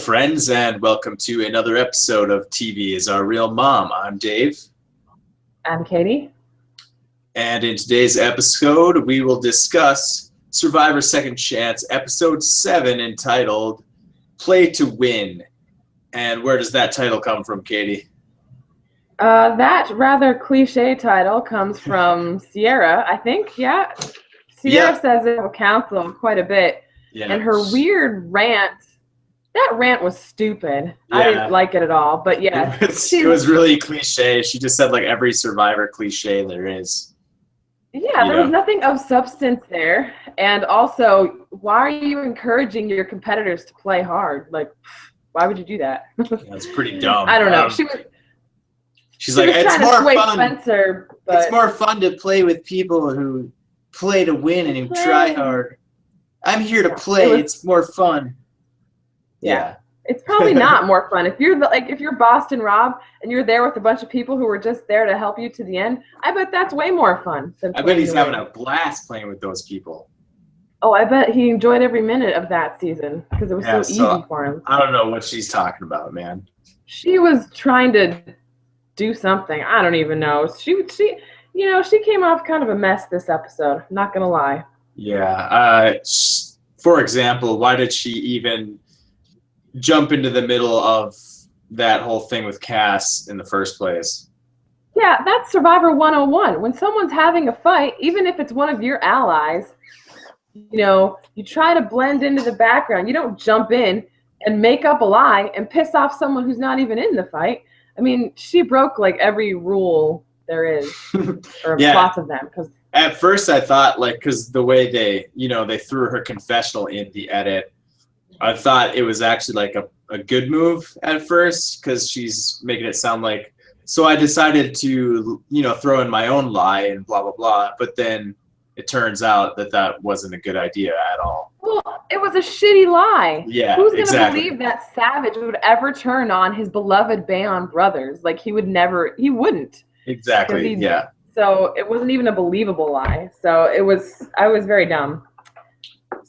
friends, and welcome to another episode of TV is Our Real Mom. I'm Dave. I'm Catie. And in today's episode, we will discuss Survivor Second Chance, Episode 7, entitled Play to Win. And where does that title come from, Catie? That rather cliche title comes from Ciera, I think, yeah? Ciera says it will counsel quite a bit. Yeah. And her weird rant, that rant was stupid. Yeah. I didn't like it at all, but yeah. It was really cliche. She just said like every Survivor cliche there is. Yeah, there was nothing of substance there. And also, why are you encouraging your competitors to play hard? Like, why would you do that? That's pretty dumb. I don't know. She's like, it's more fun. Spencer, but it's more fun to play with people who play to win and who try hard. I'm here to play. It's more fun. Yeah. It's probably not more fun. If you're Boston Rob and you're there with a bunch of people who are just there to help you to the end, I bet that's way more fun. I bet he's having a blast playing with those people. Oh, I bet he enjoyed every minute of that season because it was so easy for him. I don't know what she's talking about, man. She was trying to do something. I don't even know. She came off kind of a mess this episode. I'm not gonna lie. Yeah. For example, why did she even jump into the middle of that whole thing with Cass in the first place? Yeah, that's Survivor 101. When someone's having a fight, even if it's one of your allies, you try to blend into the background. You don't jump in and make up a lie and piss off someone who's not even in the fight. I mean, she broke like every rule there is, or lots of them. Because at first I thought, because the way they threw her confessional in the edit, I thought it was actually like a good move at first because she's making it sound like, so I decided to, throw in my own lie and blah, blah, blah. But then it turns out that wasn't a good idea at all. Well, it was a shitty lie. Yeah, who's going to believe that Savage would ever turn on his beloved Bayon brothers? Like, he wouldn't. Exactly, yeah. So it wasn't even a believable lie. So I was very dumb.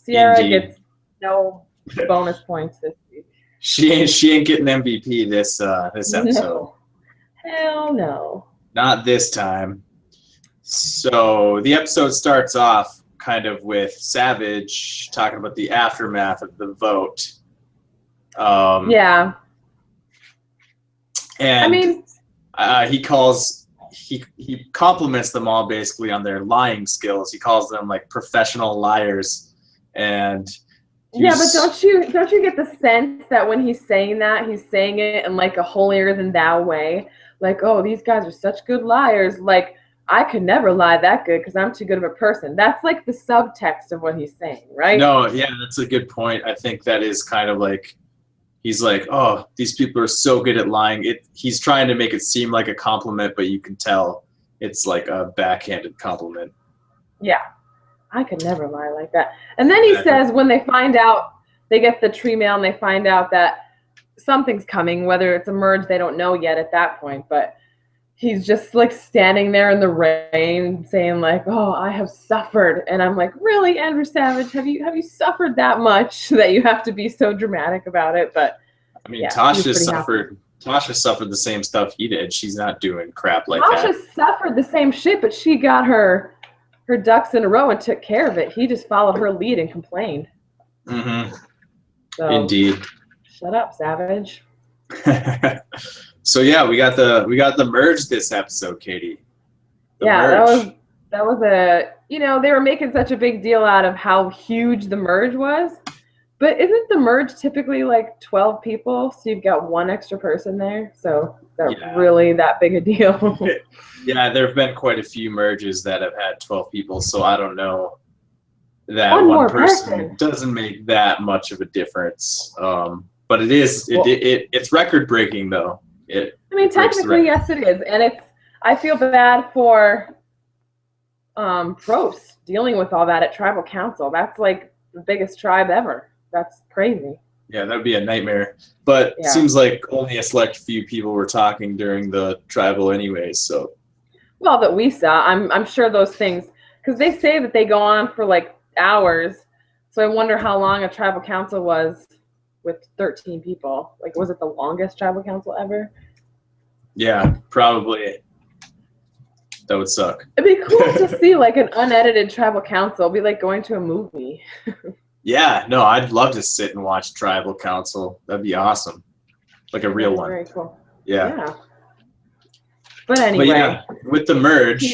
Ciera gets no bonus points this week. She ain't getting MVP this episode. No. Hell no. Not this time. So the episode starts off kind of with Savage talking about the aftermath of the vote. Yeah. And I mean, he compliments them all basically on their lying skills. He calls them like professional liars. And yeah, but don't you get the sense that when he's saying that, he's saying it in like a holier than thou way? Like, oh, these guys are such good liars. Like, I could never lie that good because I'm too good of a person. That's like the subtext of what he's saying, right? No, yeah, that's a good point. I think that is kind of like, he's like, oh, these people are so good at lying. He's trying to make it seem like a compliment, but you can tell it's like a backhanded compliment. Yeah. I could never lie like that. And then he says when they find out, they get the tree mail and they find out that something's coming, whether it's a merge, they don't know yet at that point, but he's just like standing there in the rain saying like, oh, I have suffered. And I'm like, really, Andrew Savage, have you suffered that much that you have to be so dramatic about it? But I mean, Tasha suffered the same stuff he did. She's not doing crap like that. Tasha suffered the same shit, but she got her ducks in a row and took care of it. He just followed her lead and complained. Mm-hmm. So, indeed. Shut up, Savage. So yeah, we got the merge this episode, Catie. Merge. that was they were making such a big deal out of how huge the merge was. But isn't the merge typically like 12 people? So you've got one extra person there. So that's really that big a deal. Yeah, there have been quite a few merges that have had 12 people, so I don't know that one person doesn't make that much of a difference. But it is it's record breaking though. I mean, technically, yes, it is, and I feel bad for Probst dealing with all that at Tribal Council. That's like the biggest tribe ever. That's crazy. Yeah, that would be a nightmare. But it seems like only a select few people were talking during the tribal anyways, so. Well, that we saw. I'm sure those things, because they say that they go on for like hours. So I wonder how long a tribal council was with 13 people. Like, was it the longest tribal council ever? Yeah, probably. That would suck. It'd be cool to see like an unedited tribal council. It'd be like going to a movie. Yeah, no, I'd love to sit and watch tribal council. That'd be awesome. Like a real one. Very cool. Yeah. But anyway. But yeah, with the merge,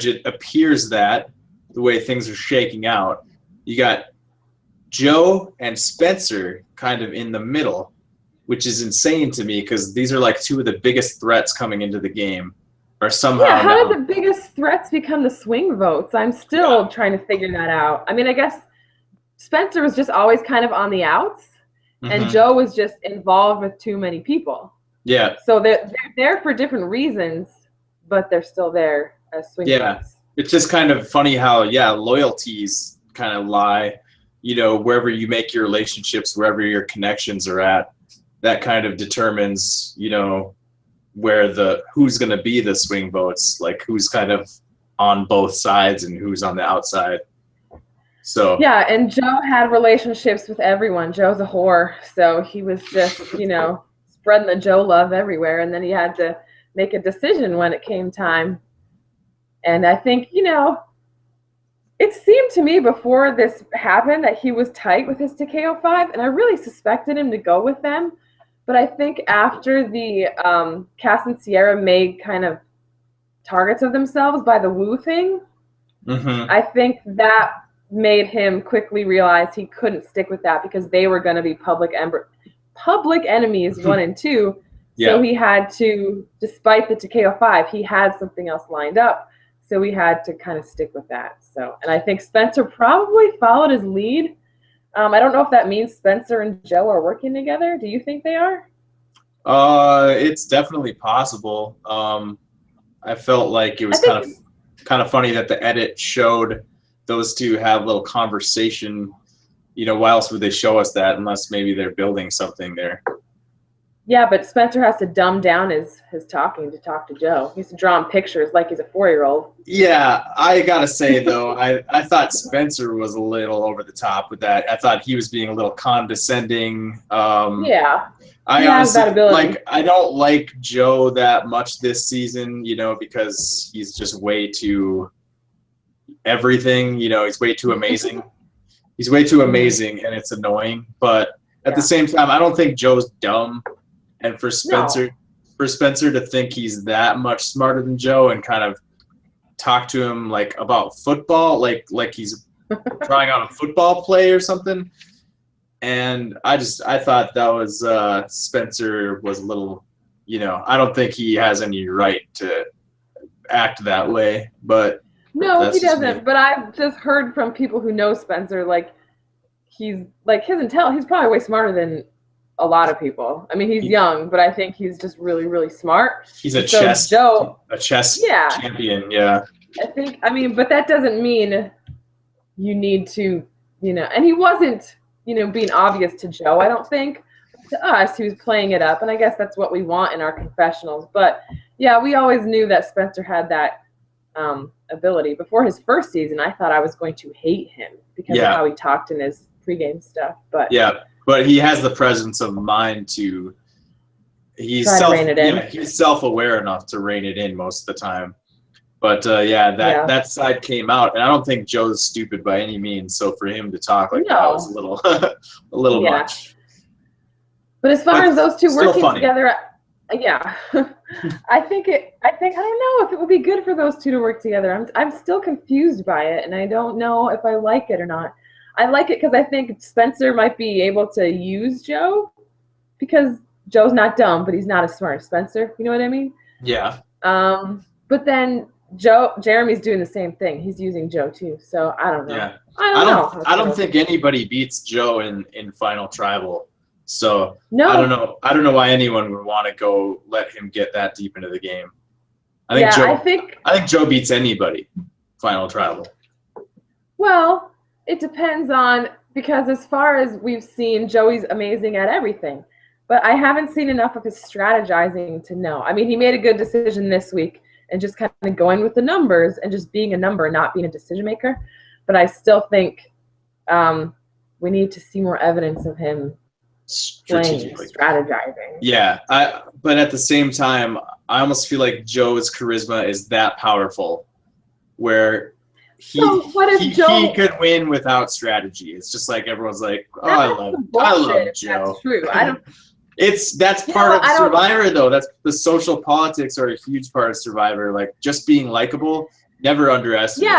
it appears that the way things are shaking out, you got Joe and Spencer kind of in the middle, which is insane to me because these are like two of the biggest threats coming into the game. Or somehow. Yeah, how did the biggest threats become the swing votes? I'm still trying to figure that out. I mean, I guess Spencer was just always kind of on the outs, and Joe was just involved with too many people. Yeah. So they're there for different reasons, but they're still there as swing votes. It's just kind of funny how, loyalties kind of lie, wherever you make your relationships, wherever your connections are at, that kind of determines, where who's going to be the swing votes, like who's kind of on both sides and who's on the outside. So yeah, and Joe had relationships with everyone. Joe's a whore, so he was just spreading the Joe love everywhere, and then he had to make a decision when it came time. And I think it seemed to me before this happened that he was tight with his TKO 5, and I really suspected him to go with them. But I think after the Cass and Ciera made kind of targets of themselves by the woo thing, I think that made him quickly realize he couldn't stick with that because they were going to be public enemies 1 and 2. Yeah. So he had to, despite the TKO 5, he had something else lined up. So we had to kind of stick with that. So, and I think Spencer probably followed his lead. I don't know if that means Spencer and Joe are working together. Do you think they are? It's definitely possible. I felt like it was kind of funny that the edit showed those two have a little conversation. Why else would they show us that unless maybe they're building something there? Yeah, but Spencer has to dumb down his talking to talk to Joe. He has to draw him pictures like he's a 4-year-old. Yeah, I gotta say though, I thought Spencer was a little over the top with that. I thought he was being a little condescending. Yeah, I honestly I don't like Joe that much this season, because he's just way too everything. He's way too amazing. He's way too amazing, and it's annoying. But at the same time, I don't think Joe's dumb. And for Spencer to think he's that much smarter than Joe and kind of talk to him like about football, like he's trying out a football play or something. And I thought that was Spencer was a little, I don't think he has any right to act that way. But no, he doesn't. But I've just heard from people who know Spencer, like he's like he's probably way smarter than a lot of people. I mean, he's young, but I think he's just really, really smart. He's a chess champion. Yeah. But that doesn't mean you need to, and he wasn't, being obvious to Joe, I don't think. To us, he was playing it up, and I guess that's what we want in our confessionals. But yeah, we always knew that Spencer had that ability. Before his first season, I thought I was going to hate him because of how he talked in his pregame stuff. But but he has the presence of mind to he's self-aware enough to rein it in most of the time. But that side came out, and I don't think Joe's stupid by any means. So for him to talk like that was a little much. But as far as those two working together, I think I don't know if it would be good for those two to work together. I'm still confused by it, and I don't know if I like it or not. I like it because I think Spencer might be able to use Joe because Joe's not dumb, but he's not as smart as Spencer. You know what I mean? Yeah. But then Jeremy's doing the same thing. He's using Joe too. So I don't know. Yeah. I don't think anybody beats Joe in Final Tribal. So no. I don't know why anyone would want to go let him get that deep into the game. I think Joe beats anybody Final Tribal. Well, it depends because as far as we've seen, Joey's amazing at everything. But I haven't seen enough of his strategizing to know. I mean, he made a good decision this week and just kind of going with the numbers and just being a number and not being a decision maker. But I still think we need to see more evidence of him playing, strategizing. Yeah, but at the same time, I almost feel like Joe's charisma is that powerful, where he could win without strategy. It's just like everyone's like, oh, I love Joe. That's true. I don't. That's part of Survivor, though. That's the social politics are a huge part of Survivor. Like just being likable, never underestimate.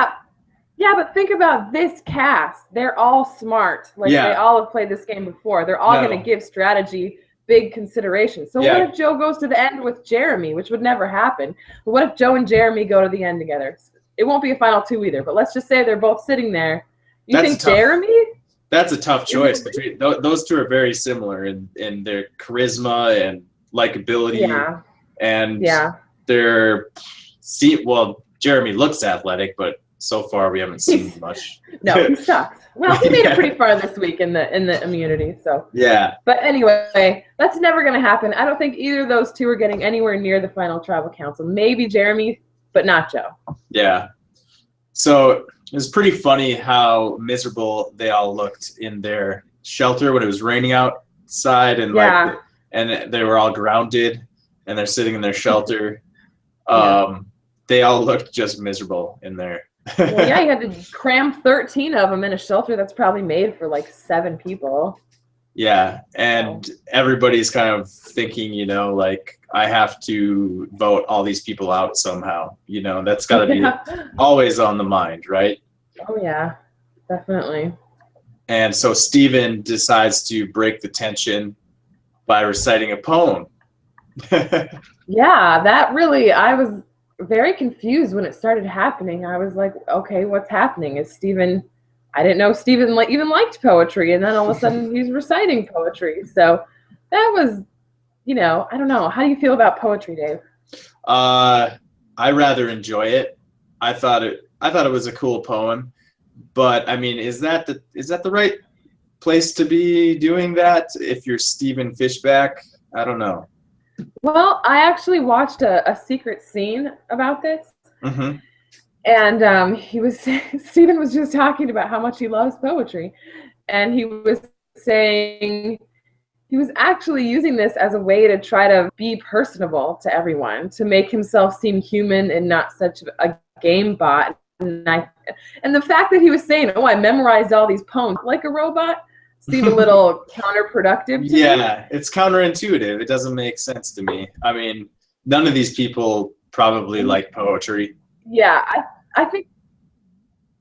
Yeah, but think about this cast. They're all smart. Like they all have played this game before. They're all going to give strategy big consideration. So what if Joe goes to the end with Jeremy, which would never happen? But what if Joe and Jeremy go to the end together? It won't be a final two either, but let's just say they're both sitting there. You think Jeremy? That's a tough choice. Between those two are very similar in their charisma and likability. Yeah. And Jeremy looks athletic, but so far we haven't seen much. No, he sucks. Well, he made it pretty far this week in the immunity. So yeah. But anyway, that's never going to happen. I don't think either of those two are getting anywhere near the final tribal council. Maybe Jeremy, but not Joe. Yeah. So it was pretty funny how miserable they all looked in their shelter when it was raining outside, and and they were all grounded and they're sitting in their shelter. They all looked just miserable in there. Well, yeah, you had to cram 13 of them in a shelter that's probably made for like 7 people. Yeah, and everybody's kind of thinking, like, I have to vote all these people out somehow. That's got to be always on the mind, right? Oh, yeah, definitely. And so Steven decides to break the tension by reciting a poem. Yeah, that really, I was very confused when it started happening. I was like, okay, what's happening? I didn't know Steven even liked poetry, and then all of a sudden he's reciting poetry. So that was, I don't know. How do you feel about poetry, Dave? I rather enjoy it. I thought it was a cool poem, but I mean, is that the right place to be doing that if you're Steven Fishback? I don't know. Well, I actually watched a secret scene about this. Mm-hmm. And Steven was just talking about how much he loves poetry. And he was saying he was actually using this as a way to try to be personable to everyone, to make himself seem human and not such a game bot. And the fact that he was saying, I memorized all these poems like a robot, seemed a little counterproductive to me. Yeah, it's counterintuitive. It doesn't make sense to me. I mean, none of these people probably like poetry. Yeah, I think,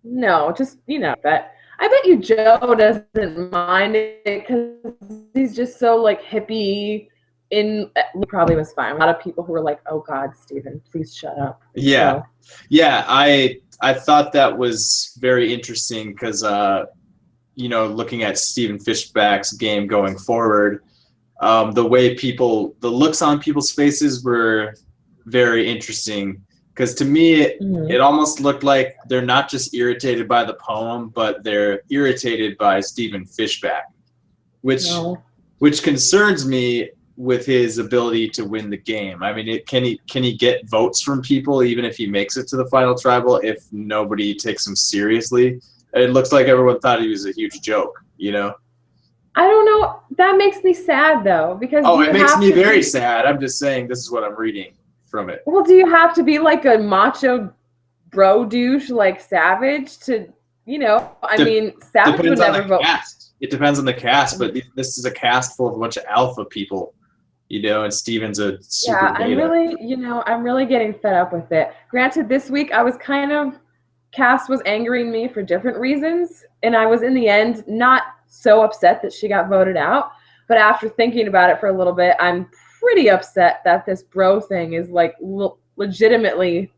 no, just, but I bet you Joe doesn't mind it because he's just so, like, hippie. He probably was fine. A lot of people who were like, oh, God, Steven, please shut up. Yeah. So. Yeah, I thought that was very interesting because, looking at Steven Fishback's game going forward, the looks on people's faces were very interesting. Because to me, it almost looked like they're not just irritated by the poem, but they're irritated by Steven Fishback, which concerns me with his ability to win the game. I mean, can he get votes from people even if he makes it to the final tribal if nobody takes him seriously? It looks like everyone thought he was a huge joke, I don't know. That makes me sad, though, because it makes me very sad. I'm just saying this is what I'm reading from it. Well, do you have to be like a macho bro douche like Savage to, I mean, Savage would never vote. It depends on the cast, but this is a cast full of a bunch of alpha people, and Steven's a super beta. I'm really getting fed up with it. Granted, this week I was cast was angering me for different reasons, and I was in the end not so upset that she got voted out, but after thinking about it for a little bit, I'm pretty upset that this bro thing is like legitimately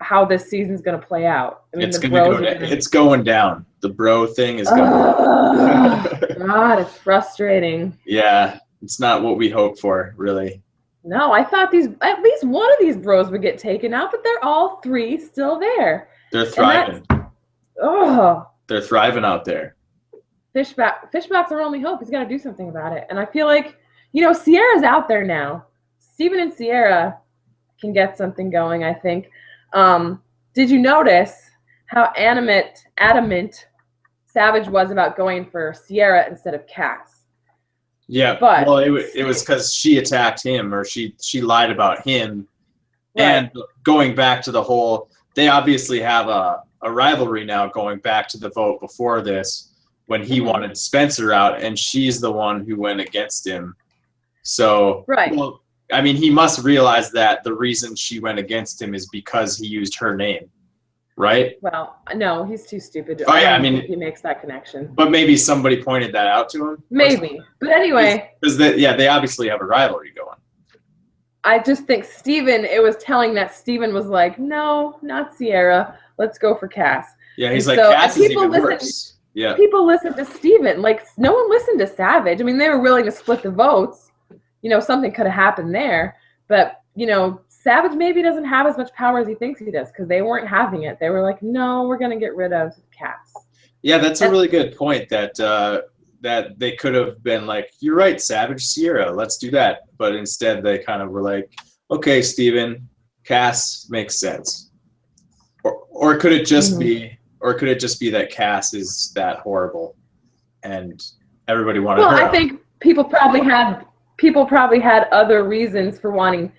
how this season's going to play out. I mean, it's going down. The bro thing is going down. God, it's frustrating. Yeah, it's not what we hoped for, really. No, I thought at least one of these bros would get taken out, but they're all 3 still there. They're thriving. They're thriving out there. Fishback's our only hope. He's got to do something about it. And I feel like, Ciera's out there now. Steven and Ciera can get something going, I think. Did you notice how adamant Savage was about going for Ciera instead of Cass. Yeah, but well, it was because she attacked him, or she lied about him, Right. and going back to the whole, they obviously have a rivalry now. Going back to the vote before this, when he wanted Spencer out, and she's the one who went against him. So, Right. well, I mean, he must realize that the reason she went against him is because he used her name, right? Well, no, he's too stupid. Oh, yeah, I I mean, think he makes that connection. But maybe somebody pointed that out to him. Maybe, but anyway, because they obviously have a rivalry going. I just think Steven, it was telling that Steven was like, no, not Ciera. Let's go for Cass. Yeah, he's And like, so, Cass and is people even listen- worse. Yeah. People listen to Steven. Like, no one listened to Savage. I mean, they were willing to split the votes. You know, something could have happened there. But, you know, Savage maybe doesn't have as much power as he thinks he does because they weren't having it. They were like, no, we're going to get rid of Cass. Yeah, that's a really good point that that they could have been like, you're right, Savage, Ciera, let's do that. But instead they kind of were like, okay, Steven, Cass makes sense. Or could it just be that Cass is that horrible and everybody wanted her Well, I out? think people probably had other reasons for wanting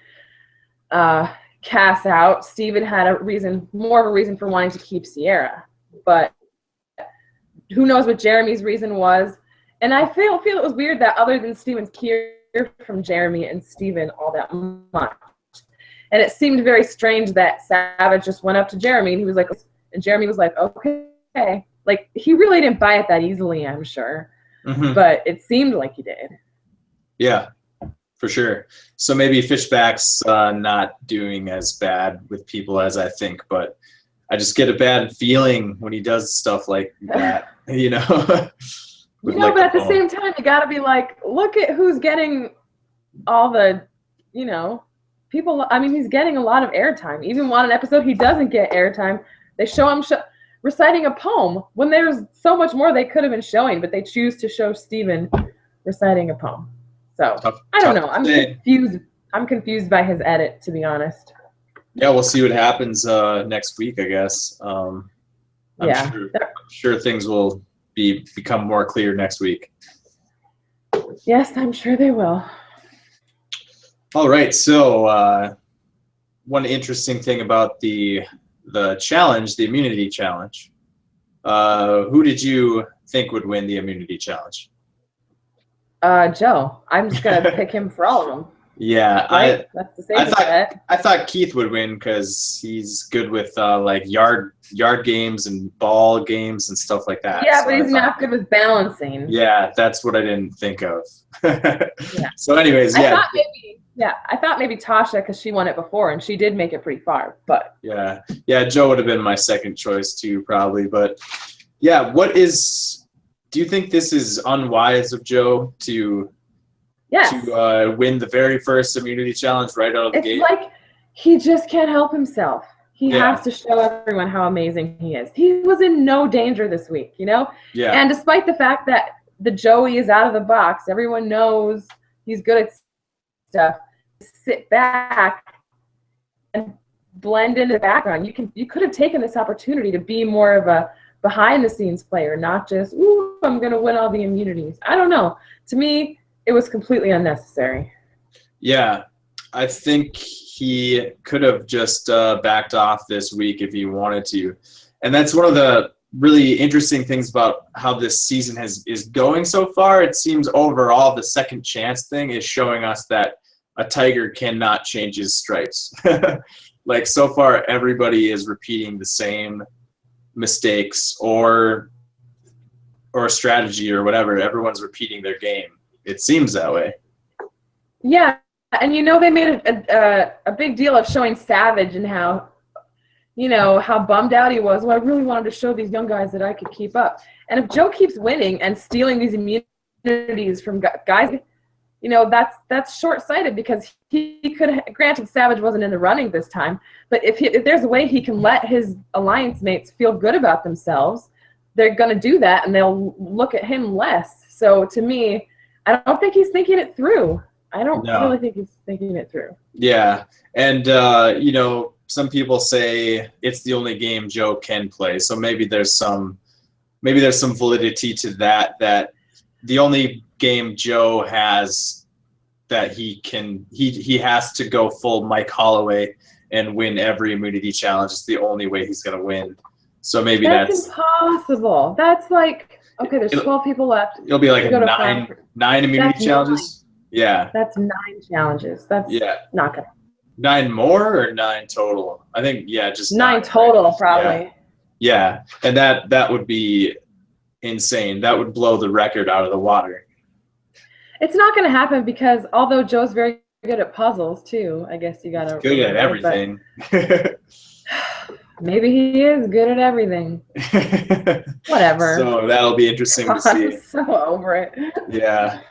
Cass out. Steven had more of a reason for wanting to keep Ciera. But who knows what Jeremy's reason was. And I feel it was weird that other than Steven's hear from Jeremy and Steven all that much. And it seemed very strange that Savage just went up to Jeremy and he was like, and Jeremy was like, okay. Like, he really didn't buy it that easily, I'm sure. But it seemed like he did. Yeah, for sure. So maybe Fishback's not doing as bad with people as I think, but I just get a bad feeling when he does stuff like that, you know? You know, but at the same time, you got to be like, look at who's getting all the, you know, people. I mean, he's getting a lot of airtime. Even on an episode he doesn't get airtime, they show him reciting a poem when there's so much more they could have been showing, but they choose to show Steven reciting a poem. So I don't know. I'm confused. I'm confused by his edit, to be honest. Yeah, we'll see what happens next week, I guess. I'm sure things will become more clear next week. Yes, I'm sure they will. All right, so one interesting thing about the challenge, the immunity challenge, who did you think would win the immunity challenge? Joe. I'm just gonna pick him for all of them. Yeah, right? That's the safest bet. I thought Keith would win because he's good with like yard games and ball games and stuff like that. Yeah, so but he's not good with balancing. Yeah, that's what I didn't think of. Yeah. So, anyways, yeah. I thought maybe Tasha, because she won it before and she did make it pretty far. But yeah, Joe would have been my second choice too, probably. But yeah, do you think this is unwise of Joe to win the very first immunity challenge right out of the gate? It's like he just can't help himself. He has to show everyone how amazing he is. He was in no danger this week, you know? Yeah. And despite the fact that the Joey is out of the box, everyone knows he's good at stuff. Sit back and blend into the background. You could have taken this opportunity to be more of a behind-the-scenes player, not just, ooh, I'm going to win all the immunities. I don't know. To me, it was completely unnecessary. Yeah, I think he could have just backed off this week if he wanted to. And that's one of the really interesting things about how this season is going so far. It seems overall the second chance thing is showing us that a tiger cannot change his stripes. Like, so far, everybody is repeating the same mistakes or strategy or whatever. Everyone's repeating their game. It seems that way. Yeah, and you know, they made a big deal of showing Savage and how, you know, how bummed out he was. Well, I really wanted to show these young guys that I could keep up. And if Joe keeps winning and stealing these immunities from guys, you know, that's short-sighted, because he could, granted Savage wasn't in the running this time, but if there's a way he can let his alliance mates feel good about themselves, they're going to do that, and they'll look at him less. So to me, I don't think he's thinking it through. I don't really think he's thinking it through. Yeah, and you know, some people say it's the only game Joe can play, so maybe there's some maybe there's some validity to that. That the only game Joe has that he has to go full Mike Holloway and win every immunity challenge. It's the only way he's gonna win. So maybe that's impossible. That's like, okay, there's 12 people left. It'll be like nine immunity challenges. Yeah. That's 9 challenges. That's not gonna. 9 more or 9 total? I think just 9 total, right? Probably. Yeah, and that would be insane. That would blow the record out of the water. It's not going to happen because although Joe's very good at puzzles too, I guess you got to. Good at everything. Maybe he is good at everything. Whatever. So that'll be interesting to see. I'm so over it. Yeah.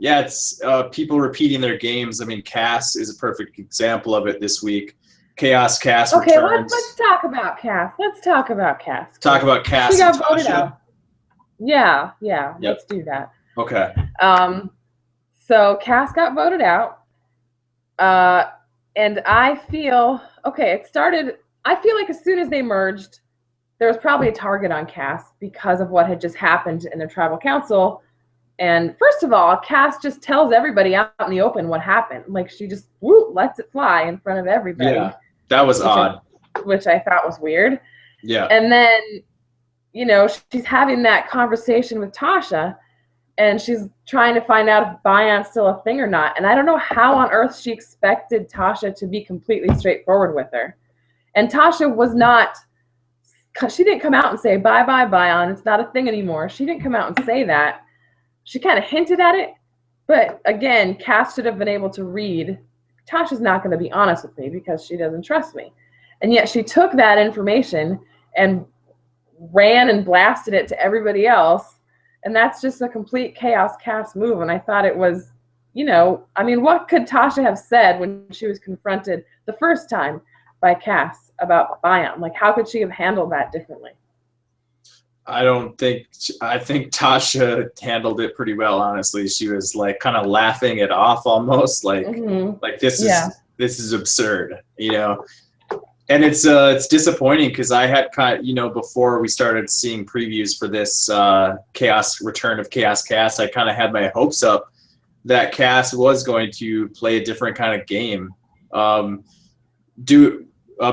It's people repeating their games. I mean, Cass is a perfect example of it this week. Chaos Cass returns. Okay, let's talk about Cass. Talk about Cass. She got and voted Tasha. out. Yeah. Yep. Let's do that. Okay. So Cass got voted out. And I feel I feel like as soon as they merged, there was probably a target on Cass because of what had just happened in their tribal council. And first of all, Cass just tells everybody out in the open what happened. Like she just lets it fly in front of everybody. Yeah, that was odd. Which I thought was weird. Yeah. And then, she's having that conversation with Tasha, and she's trying to find out if Bayon's still a thing or not. And I don't know how on earth she expected Tasha to be completely straightforward with her. And Tasha was not. She didn't come out and say, bye, Bayon. It's not a thing anymore. She didn't come out and say that. She kind of hinted at it, but again, Cass should have been able to read. Tasha's not going to be honest with me because she doesn't trust me. And yet she took that information and ran and blasted it to everybody else. And that's just a complete chaos Cass move. And I thought it was, what could Tasha have said when she was confronted the first time by Cass about Bayon? Like, how could she have handled that differently? I think Tasha handled it pretty well, honestly. She was like kind of laughing it off almost like this is absurd, And it's disappointing because I had before we started seeing previews for this return of Chaos Cass, I kind of had my hopes up that Cass was going to play a different kind of game.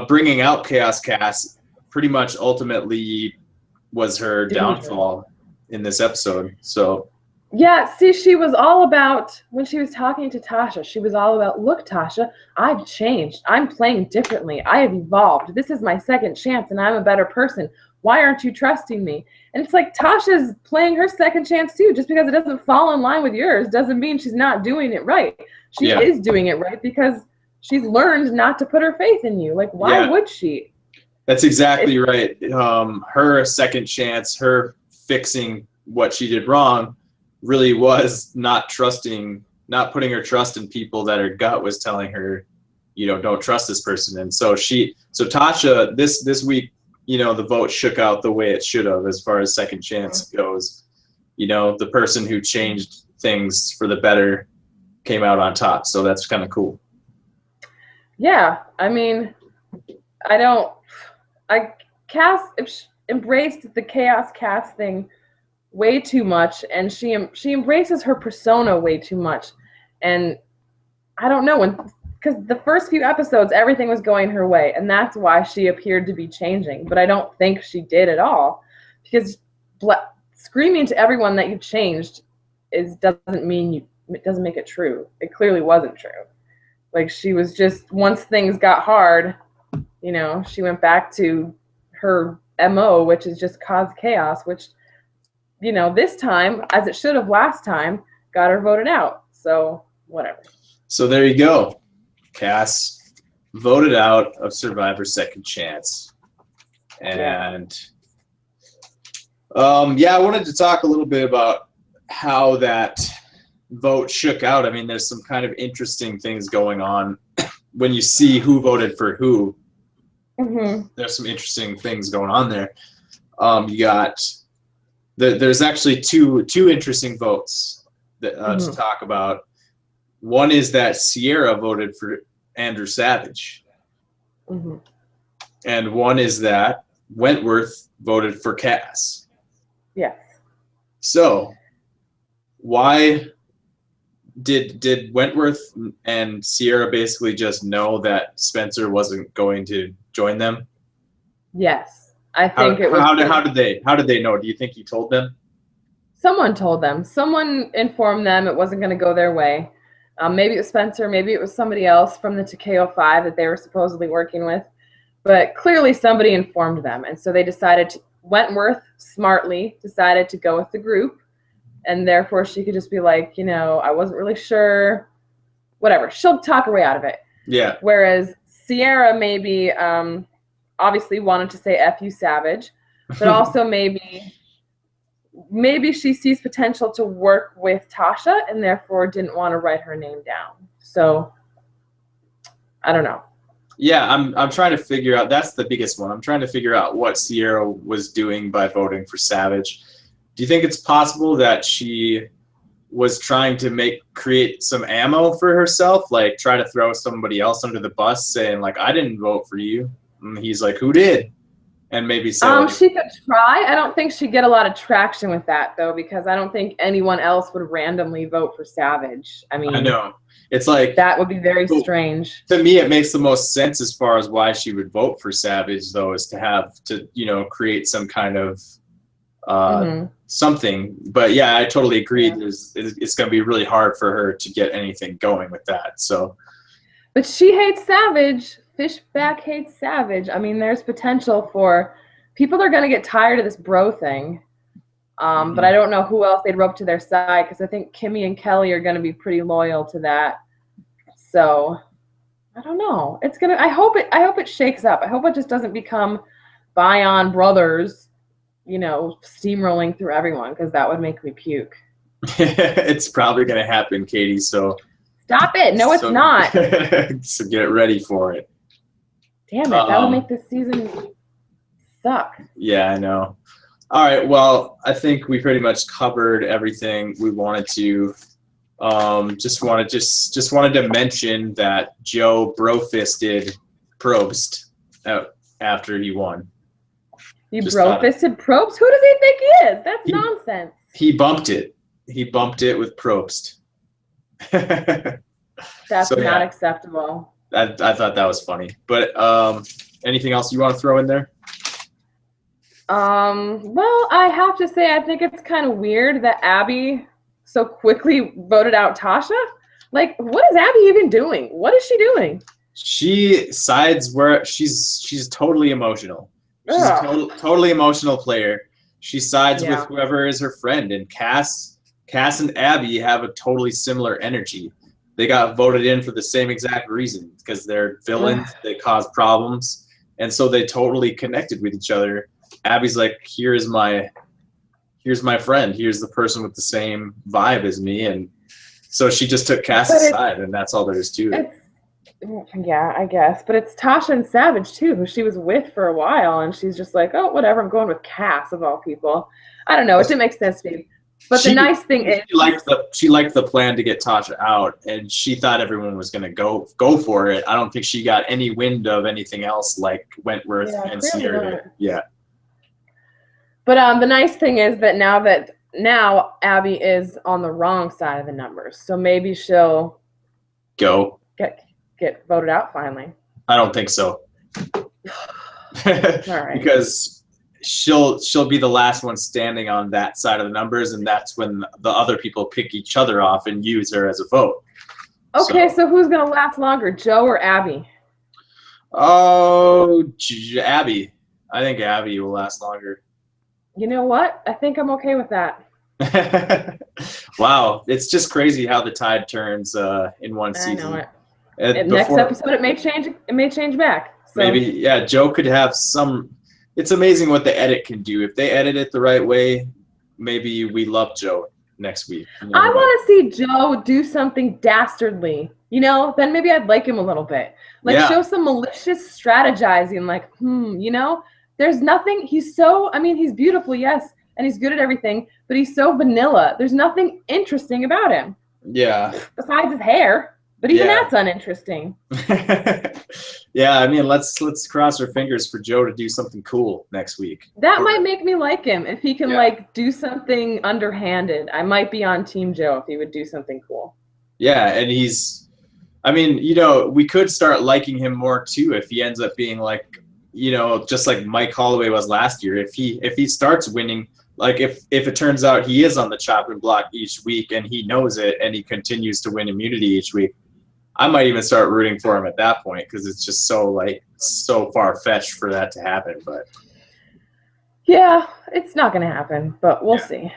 Bringing out Chaos Cass pretty much ultimately was her downfall in this episode. So see, she was all about, when she was talking to Tasha, she was all about, look, Tasha, I've changed. I'm playing differently. I have evolved. This is my second chance and I'm a better person. Why aren't you trusting me? And it's like Tasha's playing her second chance too. Just because it doesn't fall in line with yours doesn't mean she's not doing it right. She is doing it right because she's learned not to put her faith in you. Like, why would she? That's exactly right. Her second chance, her fixing what she did wrong, really was not putting her trust in people that her gut was telling her, don't trust this person. And so Tasha, this week, the vote shook out the way it should have as far as second chance goes. The person who changed things for the better came out on top. So that's kind of cool. Yeah, I mean, Cass embraced the Chaos Cass thing way too much, and she embraces her persona way too much. And I don't know, because the first few episodes, everything was going her way, and that's why she appeared to be changing. But I don't think she did at all, because screaming to everyone that you changed doesn't make it true. It clearly wasn't true. Like, she was just, once things got hard, she went back to her MO, which is just cause chaos, which, this time, as it should have last time, got her voted out. So, whatever. So there you go. Cass voted out of Survivor Second Chance. And, I wanted to talk a little bit about how that vote shook out. I mean, there's some kind of interesting things going on when you see who voted for who. Mm-hmm. There's some interesting things going on there. You got there's actually two interesting votes that to talk about. One is that Ciera voted for Andrew Savage, and one is that Wentworth voted for Cass. Yes. So why did Wentworth and Ciera basically just know that Spencer wasn't going to join them? Yes. I think it was. How did they know? Do you think he told them? Someone told them. Someone informed them it wasn't going to go their way. Maybe it was Spencer. Maybe it was somebody else from the Takeo 5 that they were supposedly working with. But clearly somebody informed them. And so they decided Wentworth smartly decided to go with the group. And therefore she could just be like, I wasn't really sure. Whatever. She'll talk her way out of it. Yeah. Whereas Ciera maybe obviously wanted to say F you Savage. But also maybe she sees potential to work with Tasha and therefore didn't want to write her name down. So I don't know. Yeah, I'm trying to figure out. That's the biggest one. I'm trying to figure out what Ciera was doing by voting for Savage. Do you think it's possible that she was trying to create some ammo for herself, like try to throw somebody else under the bus, saying like, "I didn't vote for you," and he's like, "Who did?" And maybe say she could try. I don't think she'd get a lot of traction with that though, because I don't think anyone else would randomly vote for Savage. I mean, I know. It's like that would be very strange. To me, it makes the most sense as far as why she would vote for Savage, though, is to have to, create some kind of something. But yeah, I totally agree. Yeah. It's going to be really hard for her to get anything going with that. So, but she hates Savage. Fishback hates Savage. I mean, there's potential for people are going to get tired of this bro thing. But I don't know who else they'd rope to their side, because I think Kimmy and Kelly are going to be pretty loyal to that. So I don't know. It's gonna. I hope it shakes up. I hope it just doesn't become Bion brothers, steamrolling through everyone, because that would make me puke. It's probably going to happen, Catie. So stop it. No, it's not. So get ready for it. Damn it! That would make this season suck. Yeah, I know. All right, well, I think we pretty much covered everything we wanted to. Just wanted to mention that Joe bro-fisted Probst out after he won. He bro-fisted Probst? Who does he think he is? That's nonsense. He bumped it. He bumped it with Probst. That's not acceptable. I thought that was funny. But anything else you want to throw in there? Well, I have to say, I think it's kind of weird that Abby so quickly voted out Tasha. Like, what is Abby even doing? What is she doing? She sides where she's totally emotional. She's a totally emotional player. She sides with whoever is her friend. And Cass and Abby have a totally similar energy. They got voted in for the same exact reason, because they're villains. They cause problems, and so they totally connected with each other. Abby's like, here's my friend. Here's the person with the same vibe as me. And so she just took Cass's side, and that's all there is to it. Yeah, I guess. But it's Tasha and Savage, too, who she was with for a while. And she's just like, oh, whatever. I'm going with Cass, of all people. I don't know. It didn't make sense to me. But the nice thing is, she liked the plan to get Tasha out, and she thought everyone was going to go for it. I don't think she got any wind of anything else like Wentworth and Ciera. Yeah. But the nice thing is that now Abby is on the wrong side of the numbers, so maybe she'll get voted out finally. I don't think so. All right. Because she'll be the last one standing on that side of the numbers, and that's when the other people pick each other off and use her as a vote. Okay, so who's gonna last longer, Joe or Abby? Oh, Abby. I think Abby will last longer. You know what? I think I'm okay with that. Wow, it's just crazy how the tide turns in one season. I know it. Next episode, it may change. It may change back. So. Maybe, Joe could have some. It's amazing what the edit can do. If they edit it the right way, maybe we love Joe next week. I want to see Joe do something dastardly. Then maybe I'd like him a little bit. Show some malicious strategizing. There's nothing. He's beautiful, yes, and he's good at everything, but he's so vanilla. There's nothing interesting about him. Yeah. Besides his hair. But even that's uninteresting. Yeah, I mean, let's cross our fingers for Joe to do something cool next week. That might make me like him if he can like do something underhanded. I might be on Team Joe if he would do something cool. Yeah, and I mean, we could start liking him more too if he ends up being like, just like Mike Holloway was last year. If he starts winning, like if it turns out he is on the chopping block each week and he knows it and he continues to win immunity each week, I might even start rooting for him at that point because it's just so far-fetched for that to happen. But yeah, it's not going to happen, but we'll see.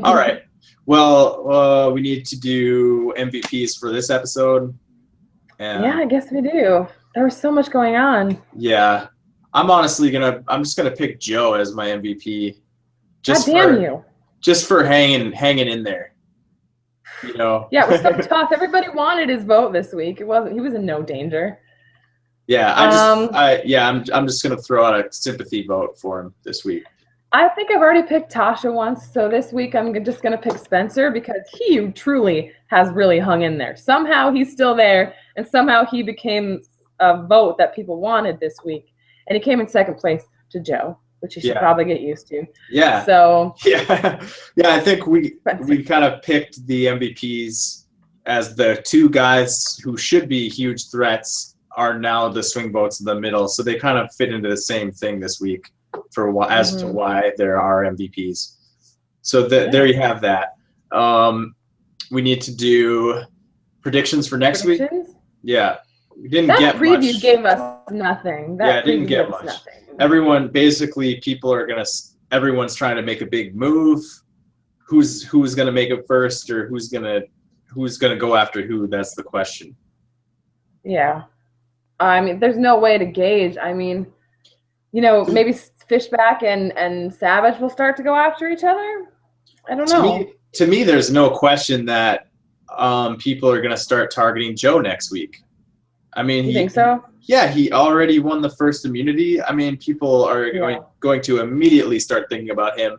All right. Well, we need to do MVPs for this episode. Yeah, I guess we do. There was so much going on. Yeah. I'm just gonna pick Joe as my MVP. God damn you. Just for hanging in there. Yeah, it was so tough. Everybody wanted his vote this week. He was in no danger. Yeah, I'm just gonna throw out a sympathy vote for him this week. I think I've already picked Tasha once, so this week I'm just gonna pick Spencer because he truly has really hung in there. Somehow he's still there, and somehow he became a vote that people wanted this week, and he came in second place to Joe, which he should probably get used to. Yeah. So yeah. I think we kind of picked the MVPs as the two guys who should be huge threats are now the swing votes in the middle, so they kind of fit into the same thing this week as to why there are MVPs. So there you have that. We need to do predictions for next week. Yeah. We didn't get much. That preview gave us nothing. It didn't get much. Everyone's trying to make a big move. Who's going to make it first, or who's going to go after who? That's the question. Yeah. I mean, there's no way to gauge. I mean, maybe Fishback and Savage will start to go after each other. I don't know. To me, there's no question that people are going to start targeting Joe next week. I mean, you think so? Yeah, he already won the first immunity. I mean, people are going to immediately start thinking about him.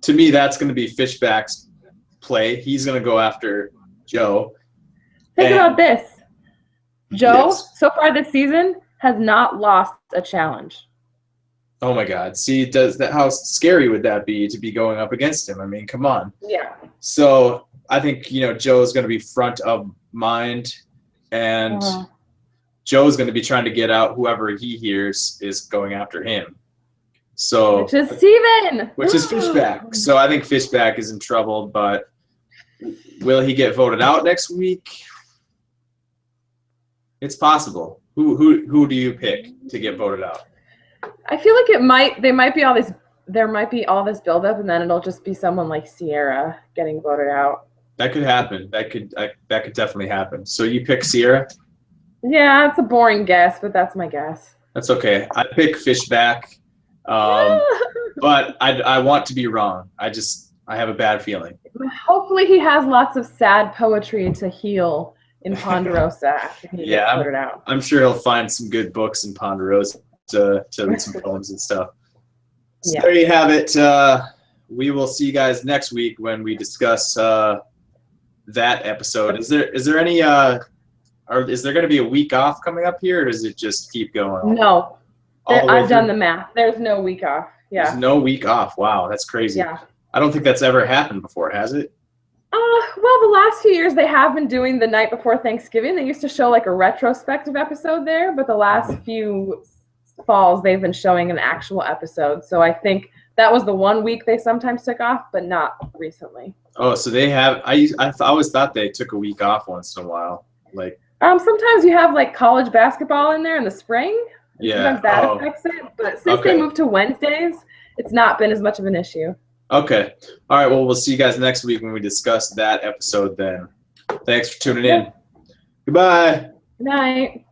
To me, that's going to be Fishback's play. He's going to go after Joe. Think about this. Joe, so far this season, has not lost a challenge. Oh my God! See, how scary would that be to be going up against him? I mean, come on. Yeah. So I think Joe's going to be front of mind, and Joe's going to be trying to get out whoever he hears is going after him. So which is Steven. Which is Fishback. So I think Fishback is in trouble, but will he get voted out next week? It's possible. Who do you pick to get voted out? I feel like there might be all this buildup, and then it'll just be someone like Ciera getting voted out. That could happen. That could definitely happen. So you pick Ciera? Yeah, it's a boring guess, but that's my guess. That's okay. I pick Fishback, but I want to be wrong. I have a bad feeling. Hopefully he has lots of sad poetry to heal in Ponderosa after he gets voted out. I'm sure he'll find some good books in Ponderosa to read some poems and stuff. So there you have it. We will see you guys next week when we discuss that episode. Is there any is there going to be a week off coming up here, or does it just keep going? No, I've done the math. There's no week off. Yeah. There's no week off. Wow, that's crazy. Yeah. I don't think that's ever happened before, has it? Well, the last few years they have been doing the night before Thanksgiving. They used to show like a retrospective episode there, but the last few falls they've been showing an actual episode. So I think that was the 1 week they sometimes took off, but not recently. Oh, so they have. I always thought they took a week off once in a while. Like sometimes you have like college basketball in there in the spring. Yeah. Sometimes that affects it. But since they moved to Wednesdays, it's not been as much of an issue. Okay. All right. Well, we'll see you guys next week when we discuss that episode then. Thanks for tuning in. Goodbye. Good night.